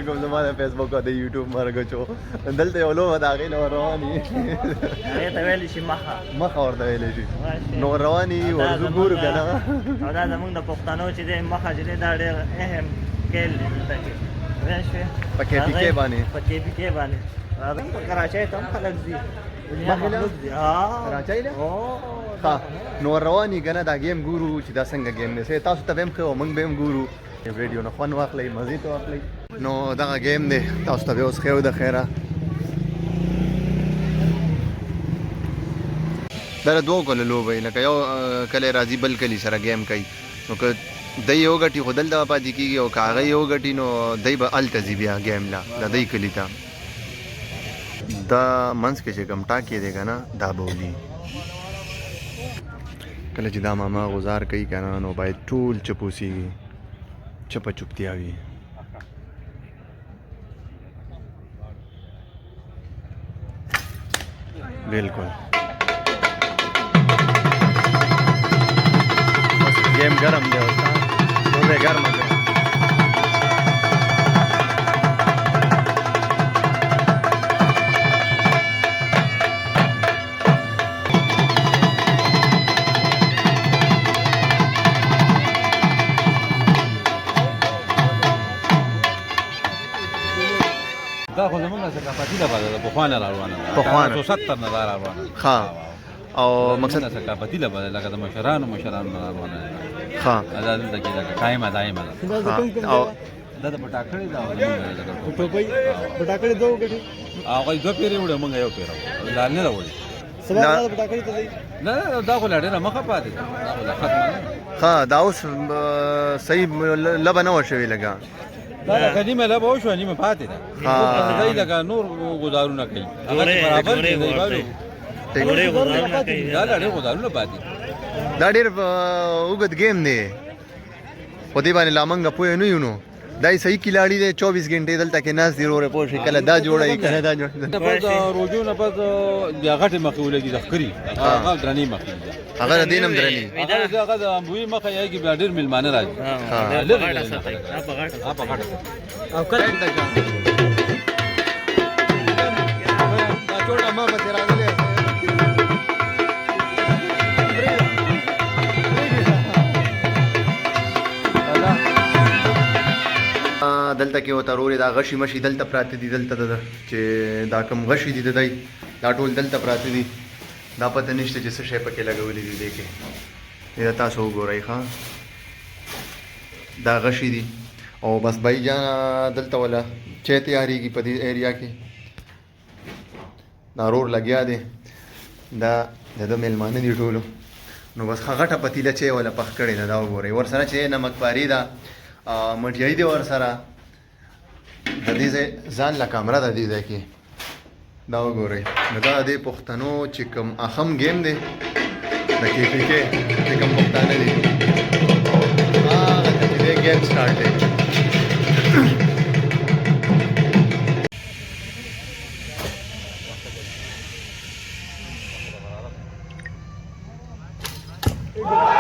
علیکم زمانه فیسبوک او د یوټیوب مرګ چو دلته یو لو دا غي نو رواني هغه ته ویل شي مخه ورته ویل شي نو رواني ورزو ګورو کنه او دا زمونږ د پښتنو چې د مخه چې دا ډېر اهم کېل دی دلته راشي پکې پکې باندې راځي په کراچۍ ته هم خلک دي کراچۍ له ها نو رواني کنه دا گیم ګورو چې دا څنګه گیم دی تاسو ته هم خو موږ به هم ګورو ویډیو نه خوان واخلئ مزه ته واخلئ نو دا گیم دی تاسو ته اوس خو د خیره دا دوه کله لوبې لکه یو کله راځي بل کلی سره گیم کوي نو که د یو غټي خدل د پاتې کیږي او کاغه یو غټي نو دای به التزی بیا گیم لا د دای کلی ته دا منس کې چې کم ټاکې دی کنه دا بولی کله چې دا ماما غزار کوي کنه نو باید ټول چپوسیږي چپا چپتیا وي بالکل بس گیم گرم دی اوس ټول ګرم دی دا خو زمونږ ثقافتي ده باندې په خوانه روانه ده 170 نه روانه ها او مقصد ثقافتي ده باندې لکه د مشرانو روانه ده ها دا دلته کې دا قائمه دایمه ده او دا د پټاکړې دا ټوپۍ پټاکړې دوه غټي هغه دوه پیری وړه مونږ یو پیرو لال نه وړي سبا دا پټاکړې ته دی نه دا خو لړې مخه پاتې ده دا ختمه ها دا اوس صحیح لبنه وشوي لګا دا قدیمه لا به شو نیمه پاتې ده دا لکه نور گزارونه کوي هغه برابر دی بابا دا لړې گزارونه پاتې دا ډېر وګد گیم دی خو دې باندې لامنګ پوه نه یو نو دا صحیح کلاړی دی 24 غنټې دلته کې ناس دی وروره پوه شي کله دا جوړای کنه دا جوړ د روزو نه پس بیا غټه مخې ولګي د خري هغه درنی مخې هغه دینم درنی هغه د امبوی مخې یې بیا ډېر ملمانه راځي په غټه او کله دا جوړه ما به راغلی دلته کې وته روري دا غشي مشي دلته پراته دي دلته چې دا کم غشي دي دای دا ټول دلته پراته دي دا پته نشته چې څه شی پکې لګولې دي دې کې دا تاسو وګورئ ښا دا غشي دي او بس بای جان دلته ولا چې تیاریږي په دې ایریا کې نارور لګیا دي دا د میلمانه دي ټولو نو بس غټه پتیله چې ولا پخ کړي دا وګورئ ور سره چې نمک پاری دا مټیای دی ور سره د دې ځان لا کیمرا د دې ځای کې دا وګورئ دا د پښتنو چې کوم اهم گیم دی د کې کې چې کوم پښتانه دي دې گیم سٹارټ دی Good.